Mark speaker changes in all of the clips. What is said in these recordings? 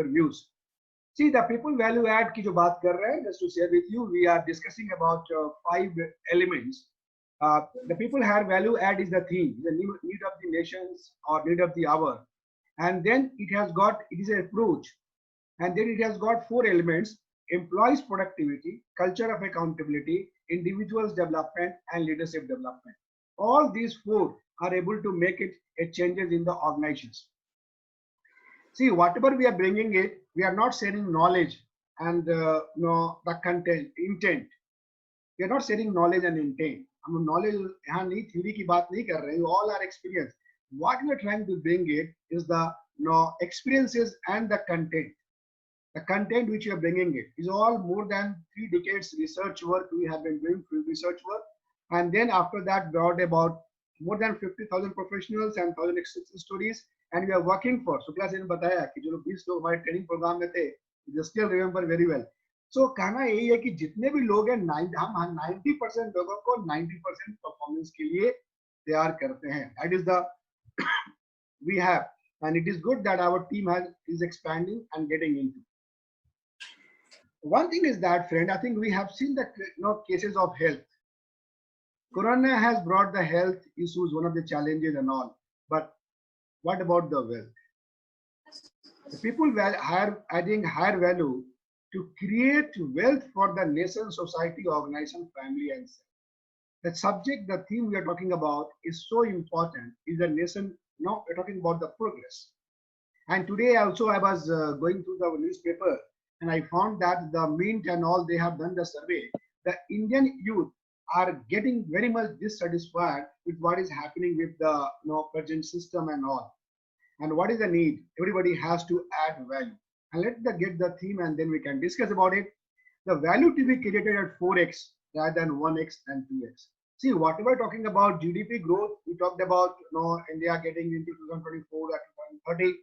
Speaker 1: your views. See, the people value add की जो बात कर रहे हैं, just to share with you, we are discussing about 5 elements. The people have value add is the theme, the need of the nations or need of the hour, and then it is an approach, and then it has got 4 elements: employees productivity, culture of accountability, individuals development, and leadership development. All these 4 are able to make it a changes in the organizations. See, whatever we are bringing it, we are not sharing knowledge and the content, intent. We are not sharing knowledge and intent. हम knowledge यहाँ नहीं theory की बात नहीं कर रहे हैं. All our experience. What we are trying to bring it is the experiences and the content. The content which we are bringing it is all more than 3 decades research work we have been doing research work, and then after that brought about more than 50,000 professionals and 1,000 success stories, and we are working for. Shukla से ने बताया कि जो लोग 20 लोग हमारे training programme में थे, they still remember very well. So कहना यही है कि जितने भी लोग हैं हम 90% लोगों को 90% परफॉर्मेंस के लिए तैयार करते हैं. That is the we have, and it is good that our team is expanding and getting into. One thing is that, friend, I think we have seen the cases of health. Corona has brought the health issues, one of the challenges and all. But what about the wealth? The people adding higher value to create wealth for the nation, society, organization, family, and self. The subject, the theme we are talking about is so important. Is the nation? Now we're talking about the progress. And today also I was going through the newspaper, and I found that the Mint and all, they have done the survey. The Indian youth are getting very much dissatisfied with what is happening with the present system and all. And what is the need? Everybody has to add value. And let's get the theme, and then we can discuss about it. The value to be created at 4x rather than 1x and 2x. See, whatever we're talking about GDP growth, we talked about India getting into 2024 at 2030.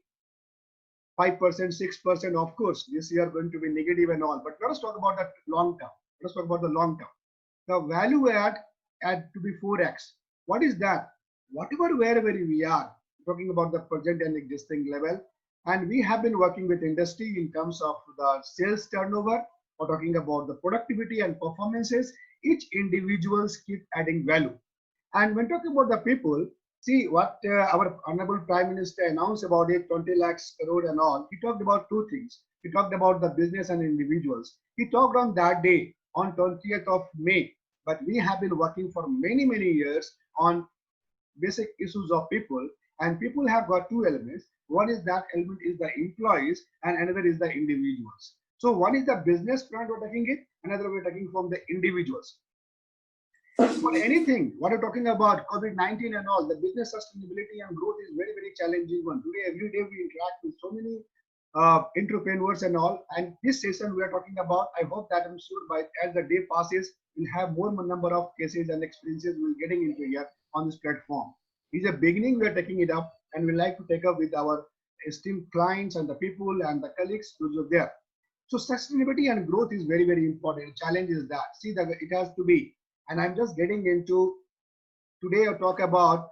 Speaker 1: 5%, 6%, of course, this year going to be negative and all. But let us talk about the long term. Let us talk about the long term. The value add to be 4x. What is that? Whatever, wherever we are, talking about the present and existing level, and we have been working with industry in terms of the sales turnover, or talking about the productivity and performances. Each individuals keep adding value. And when talking about the people, see what our Honorable Prime Minister announced about it, 20 lakhs crore and all. He talked about 2 things. He talked about the business and individuals. He talked on that day, on 20th of May. But we have been working for many, many years on basic issues of people. And people have got 2 elements. One is that element is the employees, and another is the individuals. So one is the business front we're taking it, another we're taking from the individuals. For anything, what we're talking about, COVID-19 and all, the business sustainability and growth is very, very challenging one. Today, every day we interact with so many entrepreneurs and all. And this session we are talking about, I hope that I'm sure as the day passes, we'll have more number of cases and experiences we're getting into here on this platform. It's a beginning, we're taking it up, and we like to take up with our esteemed clients and the people and the colleagues who are there. So sustainability and growth is very, very important. The challenge is that, see, that it has to be. And I'm just getting into, today I talk about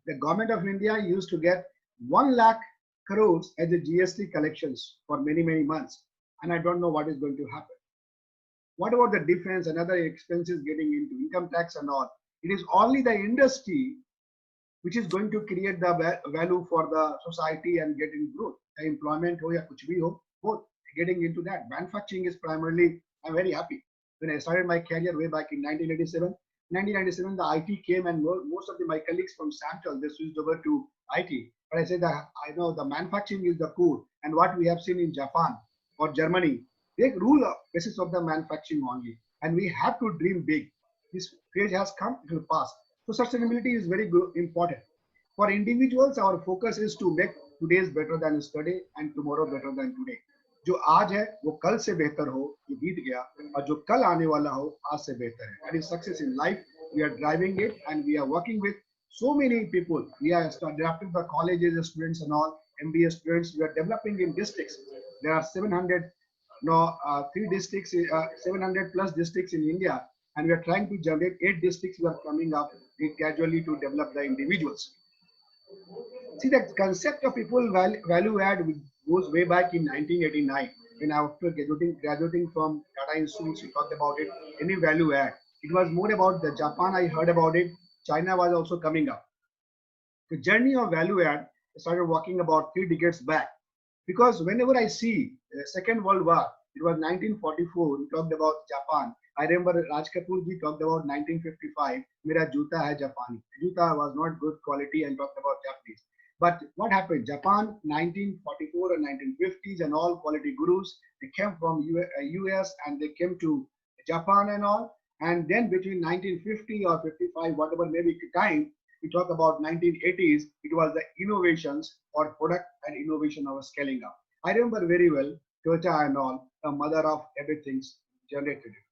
Speaker 1: the government of India used to get 1 lakh crores as a GST collections for many, many months. And I don't know what is going to happen. What about the defense and other expenses getting into income tax and all? It is only the industry which is going to create the value for the society and getting growth. The employment ho ya kuch bhi ho, both getting into that. Manufacturing is primarily, I'm very happy. When I started my career way back in 1987, the IT came, and most of my colleagues from Samtel, they switched over to IT. But I said that I know the manufacturing is the core, and what we have seen in Japan or Germany, they rule the basis of the manufacturing only, and we have to dream big. This phase has come, it will pass. So sustainability is very good, important. For individuals, our focus is to make today's better than yesterday and tomorrow better than today. जो आज है वो कल से बेहतर हो, जो बीत गया, और जो कल आने वाला हो आज से बेहतर है. That is success in life. We are driving it, and we are working with so many people. We are adapting the colleges, students and all, MBA students. We are developing in districts. There are 700, 3 districts, 700 plus districts in India, and we are trying to generate 8 districts. We are coming up gradually to develop the individuals. See, the concept of people value add goes way back in 1989 when after graduating from Tata Institute, we talked about it. Any value add? It was more about the Japan. I heard about it. China was also coming up. The journey of value add started walking about 3 decades back. Because whenever I see the Second World War, it was 1944, we talked about Japan. I remember Raj Kapoor ji talked about 1955, Mera Juta hai Japani. Juta was not good quality and talked about Japanese. But what happened? Japan, 1944 and 1950s and all quality gurus, they came from US and they came to Japan and all. And then between 1950 or 55, whatever maybe time, we talk about 1980s, it was the innovations or product and innovation of scaling up. I remember very well Toyota and all, the mother of everything's generated it.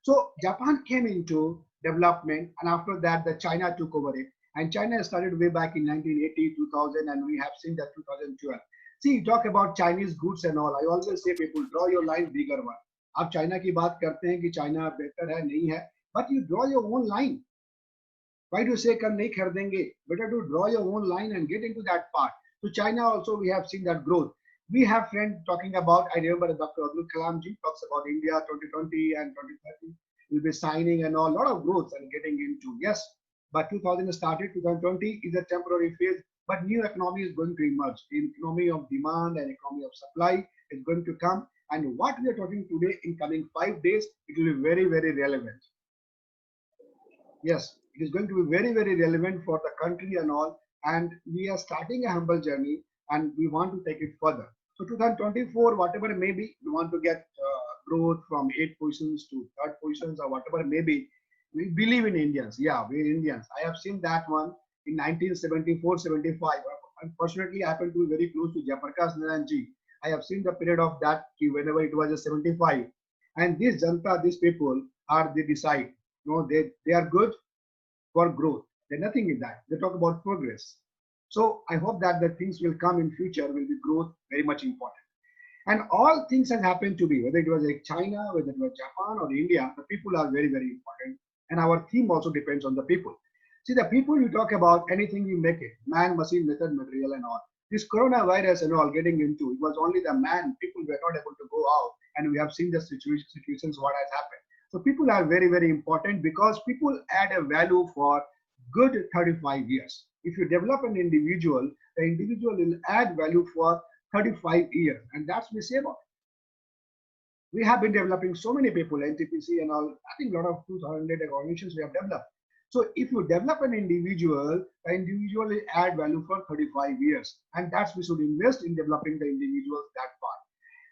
Speaker 1: So Japan came into development, and after that, the China took over it. And China started way back in 1980, 2000, and we have seen that 2012. See, you talk about Chinese goods and all. I always say people draw your line bigger one. आप China की बात करते हैं कि China बेहतर है नहीं है, but you draw your own line. Why do you say कम नहीं खरीदेंगे? Better to draw your own line and get into that part. So China also we have seen that growth. We have friends talking about, I remember Dr. Abdul Kalam ji talks about India 2020 and 2030. We'll be signing and all, lot of growth and getting into, yes. But 2000 started, 2020 is a temporary phase, but new economy is going to emerge. The economy of demand and economy of supply is going to come. And what we are talking today in coming 5 days, it will be very, very relevant. Yes, it is going to be very, very relevant for the country and all. And we are starting a humble journey and we want to take it further. So 2024, whatever it may be, we want to get growth from 8 positions to 3rd positions or whatever it may be. We believe in Indians. Yeah, we're Indians. I have seen that one in 1974, 75. Unfortunately, I happen to be very close to Jayaprakash Narayan ji. I have seen the period of that whenever it was a 75. And this Janta, these people are, they decide. No, they are good for growth. There's nothing in that. They talk about progress. So I hope that the things will come in future will be growth very much important. And all things have happened to be, whether it was like China, whether it was Japan or India, the people are very, very important. And our theme also depends on the people. See, the people you talk about, anything you make it, man, machine, method, material and all. This coronavirus and all getting into, it was only the man, people were not able to go out. And we have seen the situations, what has happened. So people are very, very important because people add a value for good 35 years. If you develop an individual, the individual will add value for 35 years. And that's what we say about it. We have been developing so many people, NTPC and all, I think a lot of 200 organizations we have developed. So if you develop an individual, the individual will add value for 35 years. And that's we should invest in developing the individuals that part.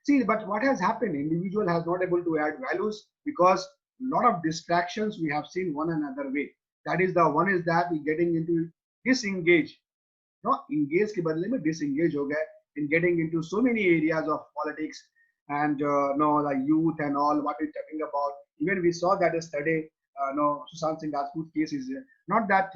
Speaker 1: See, but what has happened? Individual has not able to add values because a lot of distractions we have seen one another way. That is the one is that we getting into disengage. No, engage के बदले में disengage हो गए in getting into so many areas of politics and no, the youth and all what we're talking about. Even we saw that yesterday. No, Sushant Singh Rajput case is not that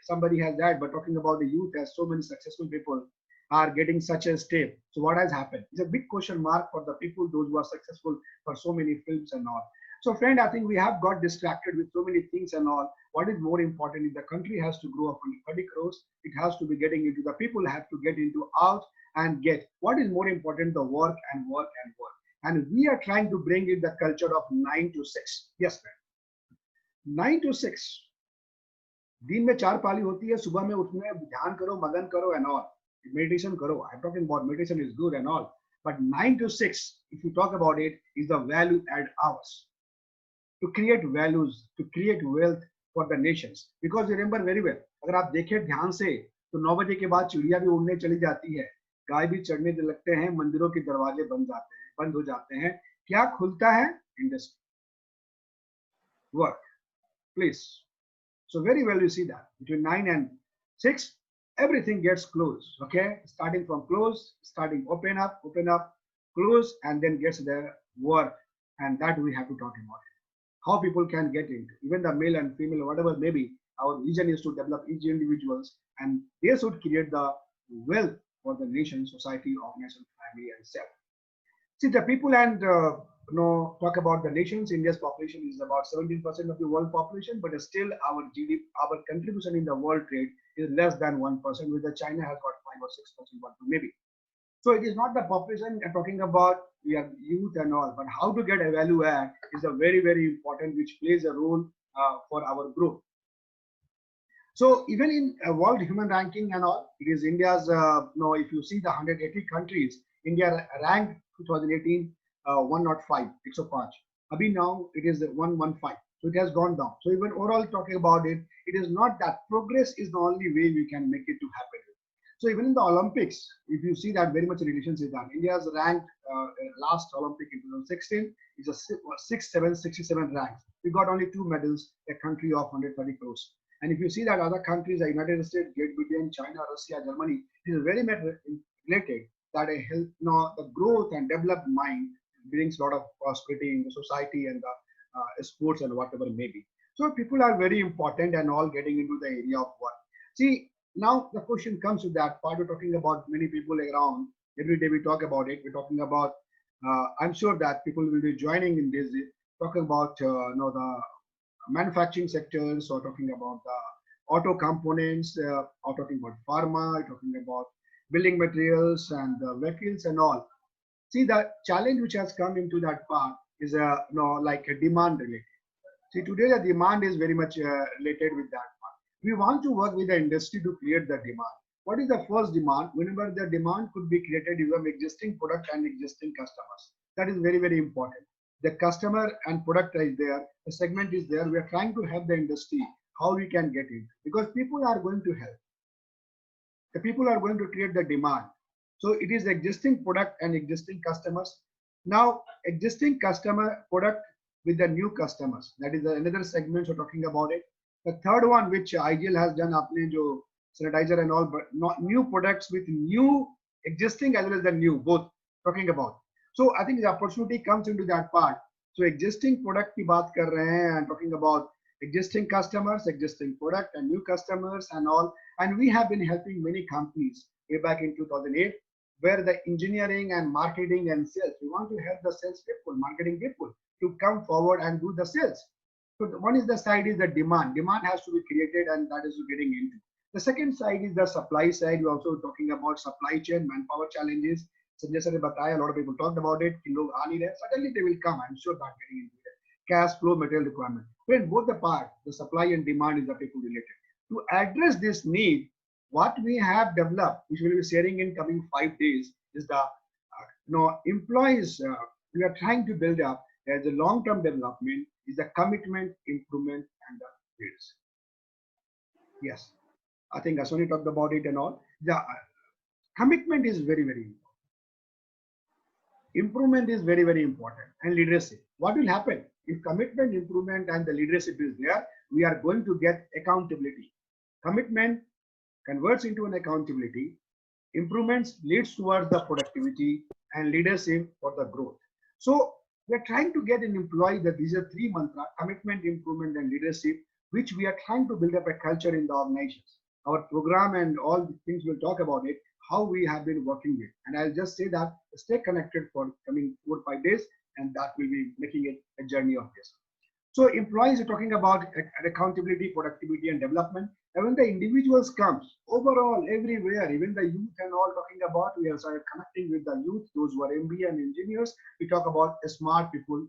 Speaker 1: somebody has died, but talking about the youth as so many successful people are getting such a step. So what has happened? It's a big question mark for the people, those who are successful for so many films and all. So friend, I think we have got distracted with so many things and all. What is more important is the country has to grow up from 30 crores. It has to be getting into, the people have to get into out and get. What is more important? The work and work and work. And we are trying to bring in the culture of 9 to 6. Yes, friend. 9 to 6. दिन में 4 पाली होती है, सुबह में उठने ध्यान करो, मगन करो and all. Meditation karo. I'm talking about meditation is good and all. But 9 to 6, if you talk about it, is the value add hours. To create values, to create wealth for the nations. Because you remember very well, अगर आप देखें ध्यान से, तो 9 बजे के बाद चिड़िया भी उड़ने चली जाती है, गाय भी चढ़ने लगते हैं, मंदिरों के दरवाजे बंद हो जाते हैं. क्या खुलता है? Industry. Work. Please. So very well you see that between 9 and 6, everything gets closed. Okay, starting from close, starting open up, close, and then gets the work, and that we have to talk about it. How people can get into, even the male and female, whatever maybe. Our vision is to develop each individuals, and they should create the wealth for the nation, society, organization, family, and self. See the people and talk about the nations. India's population is about 17% of the world population, but still our GDP, our contribution in the world trade is less than 1%. With the China has got 5 or 6%, maybe. So it is not the population talking about we have youth and all, but how to get a value add is a very, very important, which plays a role for our growth. So even in World Human Ranking and all, it is India's, if you see the 180 countries, India ranked 2018 105, 105. Abhi now it is 115. So it has gone down. So even overall talking about it, it is not that progress is the only way we can make it to happen. So even in the Olympics, if you see that very much relations is done. India's ranked last Olympic in 2016 is a 67 ranks. We got only 2 medals, a country of 130 crores. And if you see that other countries, the United States, Great Britain, China, Russia, Germany, it is very much related that a health, the growth and developed mind brings a lot of prosperity in the society and the sports and whatever may be. So people are very important and all getting into the area of work. See, now the question comes to that part. We're talking about many people around. Every day we talk about it. We're talking about, I'm sure that people will be joining in this, talking about the manufacturing sectors, or talking about the auto components, or talking about pharma, talking about building materials and vehicles and all. See, the challenge which has come into that part is like a demand related. See, today the demand is very much related with that part. We want to work with the industry to create the demand. What is the first demand? Whenever the demand could be created using existing product and existing customers. That is very, very important. The customer and product is there, the segment is there. We are trying to help the industry how we can get it, because people are going to help. The people are going to create the demand. So it is existing product and existing customers. Now, existing customer product with the new customers. That is another segment we're talking about it. The third one, which IGL has done, apne jo sanitizer and all, but not new products with new existing as well as the new, both talking about. So I think the opportunity comes into that part. So existing product ki baat kar rahe hain and talking about existing customers, existing product and new customers and all. And we have been helping many companies way back in 2008, where the engineering and marketing and sales, we want to help the sales people, marketing people to come forward and do the sales. So one is the side is the demand. Demand has to be created, and that is getting into. The second side is the supply side. We're also talking about supply chain, manpower challenges. Sanjay sir ne bataya, a lot of people talked about it. Suddenly they will come. I'm sure that getting into it. Cash flow, material requirement. When both the part, the supply and demand is the people related. To address this need, what we have developed, which we'll be sharing in coming 5 days, is the employees. We are trying to build up as a long-term development is the commitment, improvement, and the leadership. Yes, I think Aswani talked about it and all. The commitment is very, very important. Improvement is very, very important, and leadership. What will happen if commitment, improvement, and the leadership is there? We are going to get accountability. Commitment converts into an accountability. Improvements leads towards the productivity, and leadership for the growth. So we're trying to get an employee that these are 3 mantra: commitment, improvement, and leadership, which we are trying to build up a culture in the organizations. Our program and all the things we'll talk about it, how we have been working with. And I'll just say that stay connected for coming 4 or 5 days, and that will be making it a journey of this. So employees are talking about accountability, productivity, and development. And when the individuals comes, overall, everywhere, even the youth and all talking about, we are started connecting with the youth, those who are MBA and engineers. We talk about smart people.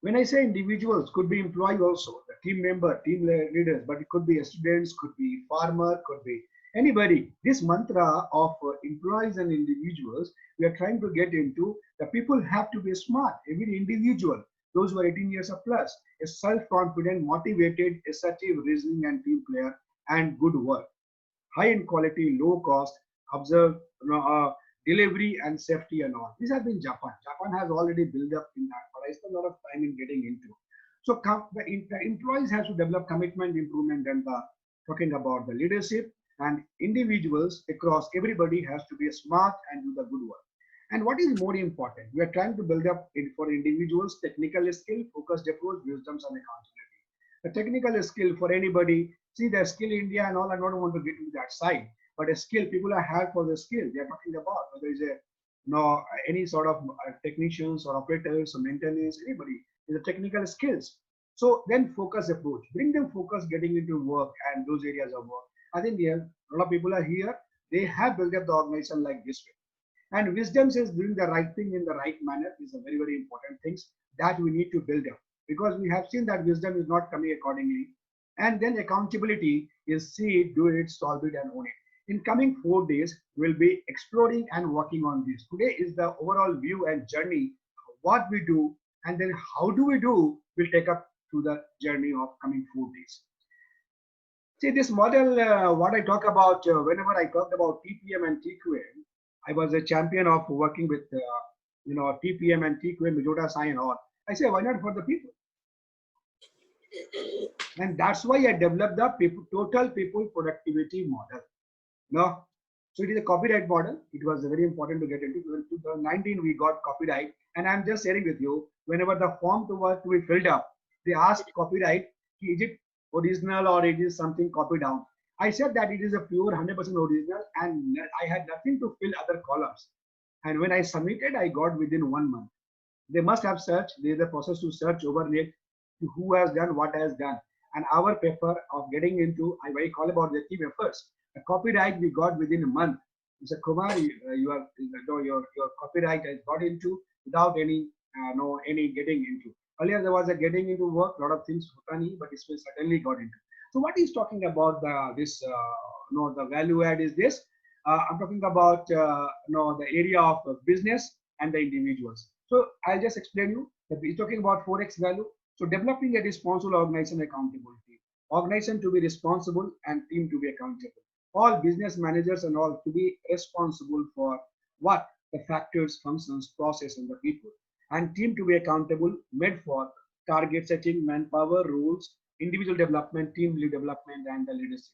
Speaker 1: When I say individuals, could be employee also, the team member, team leaders, but it could be students, could be farmer, could be anybody. This mantra of employees and individuals, we are trying to get into. The people have to be smart. Every individual, those who are 18 years or plus, is self-confident, motivated, assertive, reasoning, and team player, and good work. High in quality, low cost, observe delivery and safety and all. These have been Japan. Japan has already built up in that, but I spend a lot of time in getting into. So the employees have to develop commitment, improvement, and talking about the leadership, and individuals across everybody has to be smart and do the good work. And what is more important, we are trying to build up for individuals technical skill, focused approach, wisdoms, and accountability. The technical skill for anybody, see the skill India and all, I don't want to get into that side, but a skill, people are hired for the skill. They are talking about whether it's any sort of technicians or operators or maintenance, anybody is a technical skills. So then focus approach, bring them focus getting into work and those areas of work. I think a lot of people are here. They have built up the organization like this way. And wisdom says doing the right thing in the right manner is a very, very important things that we need to build up, because we have seen that wisdom is not coming accordingly. And then accountability is see it, do it, solve it, and own it. In coming 4 days, we'll be exploring and working on this. Today is the overall view and journey, what we do, and then how do we do, we'll take up to the journey of coming 4 days. See, this model, what I talk about, whenever I talked about TPM and TQM, I was a champion of working with, TPM and TQM, Majota Sai and all. I say, why not for the people? And that's why I developed the total people productivity model. No, so it is a copyright model. It was very important to get into. In 2019, we got copyright, and I'm just sharing with you. Whenever the form to be filled up, they asked copyright, is it original or it is something copied down? I said that it is a pure 100% original, and I had nothing to fill other columns. And when I submitted, I got within 1 month. They must have searched. There is a process to search over it, who has done what has done. And our paper of getting into, I very call about the team efforts. The copyright we got within a month. Mr. Kumar, your copyright has got into without any any getting into. Earlier there was a getting into work, a lot of things, but this will certainly got into. So what he's talking about the value add is this. I'm talking about the area of business and the individuals. So I'll just explain you that he's talking about 4x value. So developing a responsible organization accountability, organization to be responsible and team to be accountable. All business managers and all to be responsible for what? The factors, functions, process, and the people. And team to be accountable, made for target setting, manpower, rules, individual development, team lead development, and the leadership.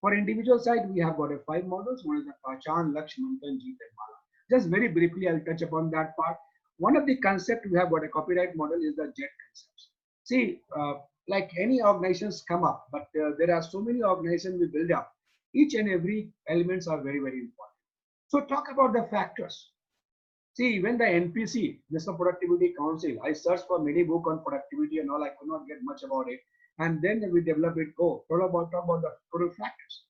Speaker 1: For individual side, we have got 5 models. One is the Pachan, Lakshya, Manthan, Jeet, and Mala. Just very briefly, I'll touch upon that part. One of the concepts we have got a copyright model is the JET concepts. See, like any organizations come up, but there are so many organizations we build up. Each and every elements are very, very important. So talk about the factors. See, when the NPC, National Productivity Council, I searched for many books on productivity and all, I could not get much about it. And then we develop it, talk about the total factors.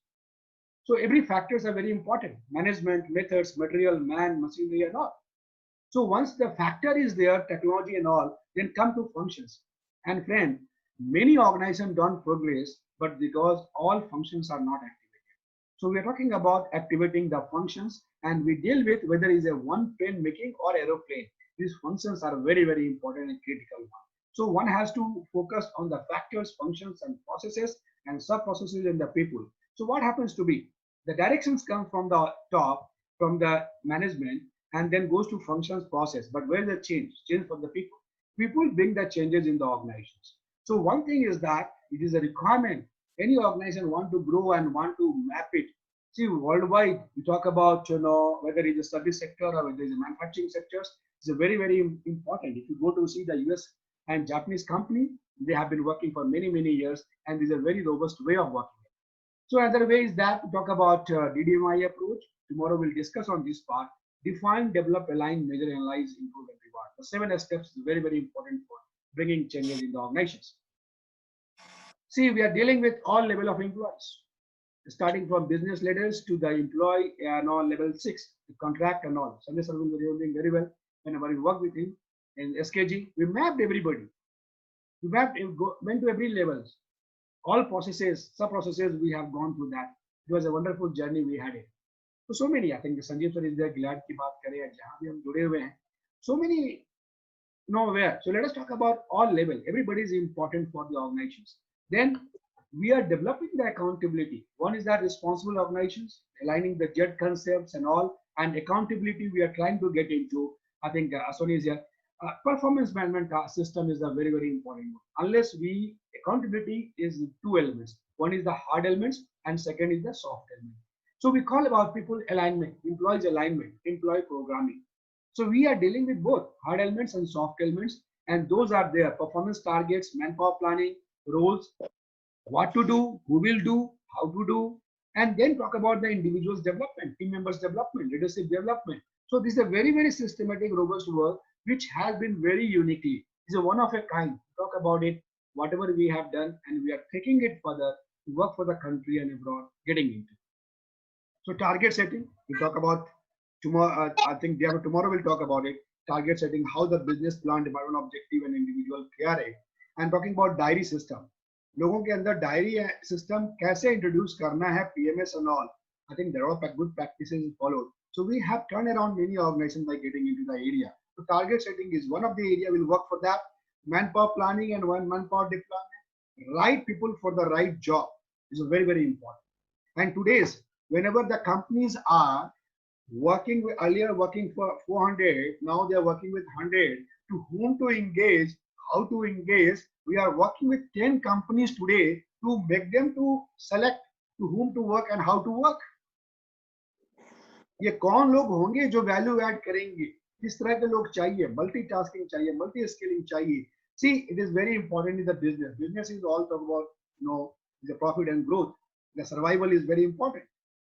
Speaker 1: So every factors are very important. Management, methods, material, man, machinery and all. So once the factor is there, technology and all, then come to functions. And friend, many organizations don't progress, but because all functions are not activated. So we are talking about activating the functions, and we deal with whether it's a one pen making or aeroplane. These functions are very, very important and critical one. So one has to focus on the factors, functions, and processes, and sub-processes in the people. So what happens to be? The directions come from the top, from the management, and then goes to functions process. But where the change? Change for the people. People bring the changes in the organizations. So one thing is that it is a requirement. Any organization want to grow and want to map it. See, worldwide, we talk about, whether it's a service sector or whether it's a manufacturing sectors, it's a very, very important. If you go to see the US and Japanese company, they have been working for many, many years, and there's a very robust way of working. So another way is that we talk about DDMI approach. Tomorrow we'll discuss on this part. Define, develop, align, measure, analyze, improve, and reward. The 7 steps is very, very important for bringing changes in the organizations. See, we are dealing with all level of employees, starting from business leaders to the employee and all level 6, the contract and all. Sanjay sir will be doing very well. Whenever we work with him in SKG, we mapped everybody. We mapped, went to every levels. All processes, sub-processes, we have gone through that. It was a wonderful journey we had it. So many, I think Sanjeev sir is there, glad ki baat kare, jahan bhi hum jude hue hain. So many, nowhere. So let us talk about all level. Everybody is important for the organizations. Then we are developing the accountability. One is that responsible organizations, aligning the JET concepts and all, and accountability we are trying to get into. I think Aswani is here. Performance management system is a very, very important one. Unless accountability is 2 elements. One is the hard elements and second is the soft element. So we call about people alignment, employees alignment, employee programming. So we are dealing with both hard elements and soft elements, and those are there: performance targets, manpower planning, roles, what to do, who will do, how to do, and then talk about the individual's development, team members development, leadership development. So this is a very, very systematic, robust work which has been very uniquely. It's a one of a kind. Talk about it, whatever we have done, and we are taking it further to work for the country and abroad, getting into. So target setting, we talk about tomorrow. I think day after tomorrow we'll talk about it. Target setting, how the business plan, department objective and individual KRA, and talking about diary system. लोगों के अंदर diary system कैसे introduce करना है PMS and all. I think there are good practices followed. So we have turned around many organizations by getting into the area. So target setting is one of the area. We'll work for that. Manpower planning and one manpower deployment. Right people for the right job is very, very important. And today's, whenever the companies are working with, earlier working for 400, now they are working with 100, to whom to engage, how to engage. We are working with 10 companies today to make them to select to whom to work and how to work. ये कौन लोग होंगे जो value add करेंगे, किस तरह के लोग चाहिए, मल्टीटास्किंग चाहिए, मल्टी स्किलिंग चाहिए. See, it is very important in the business. Business is all about, the profit and growth. The survival is very important.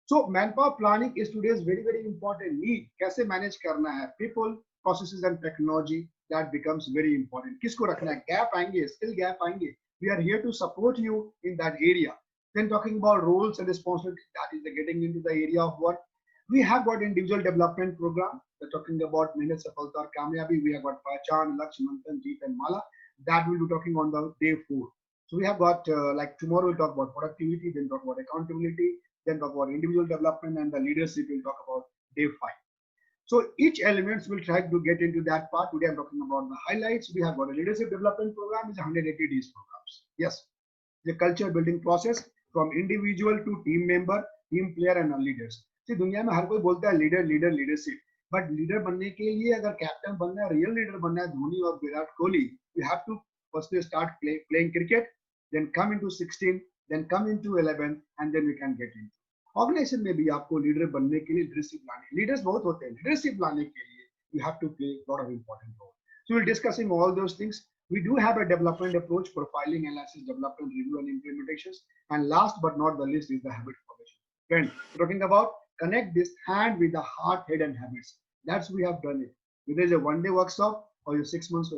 Speaker 1: So manpower planning is today's very, very important need. कैसे manage करना है, people, processes and technology, that becomes very important. किसको रखना है, gap आएंगे, skill gap आएंगे. We are here to support you in that area. Then talking about roles and responsibilities, that is getting into the area of what we have got individual development program. We're talking about Mehnat Safalta aur Kamyabi. We have got Pahchan, Laksh, Manthan, Jeet and Mala. That we'll be talking on the day 4. So we have got like tomorrow we'll talk about productivity, then talk about accountability, then talk about individual development, and the leadership we'll talk about day 5. So each elements will try to get into that part. Today I'm talking about the highlights. We have got a leadership development program, is 180 days programs. Yes, the culture building process from individual to team member, team player and leaders. See, दुनिया में हर कोई बोलता है leader leader leadership, but leader बनने के लिए अगर captain बनना है, रियल लीडर बनना है, धोनी और Virat Kohli, you have to first start playing cricket, then come into 16, then come into 11, and then we can get into. Organisation में भी आपको लीडर बनने के लिए लीडरशिप लाने, लीडर्स बहुत होते हैं, लीडरशिप लाने के लिए you have to play a lot of important role. So we're discussing all those things. We do have a development approach, profiling, analysis, development, review, and implementations. And last but not the least is the habit formation. Friend, we're talking about connect this hand with the heart, head, and habits. That's we have done it. Whether it's a one-day workshop or your 6 months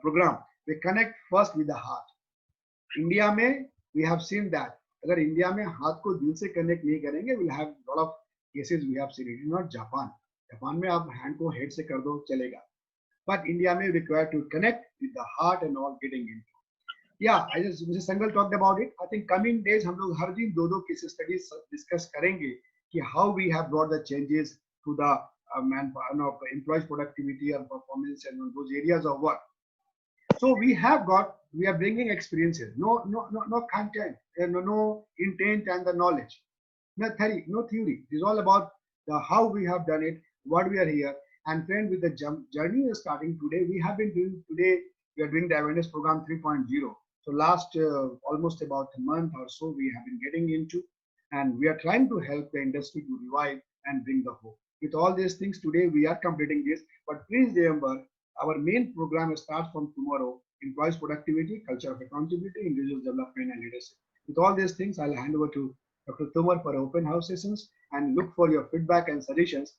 Speaker 1: program, we connect first with the heart. India में we have seen that. अगर India में हाथ को दिल से connect नहीं करेंगे, we'll have lot of cases we have seen. It is not Japan. Japan में आप हैंड को हेड से कर दो चलेगा, but India may require to connect with the heart and all getting into. Yeah, I just Mr. Sangal talked about it. I think coming days हम लोग हर दिन 2-2 case studies discuss करेंगे कि how we have brought the changes to the employees productivity and performance and those areas of work. So we are bringing experiences, no content, no intent and the knowledge, no theory. It's all about how we have done it, what we are here. And friend, with the journey is starting today, we are doing the awareness program 3.0. So last almost about a month or so, we have been getting into, and we are trying to help the industry to revive and bring the hope. With all these things today, we are completing this, but please remember, our main program starts from tomorrow: employees productivity, culture of accountability, individual development and leadership. With all these things, I'll hand over to Dr. Tomar for open house sessions and look for your feedback and suggestions.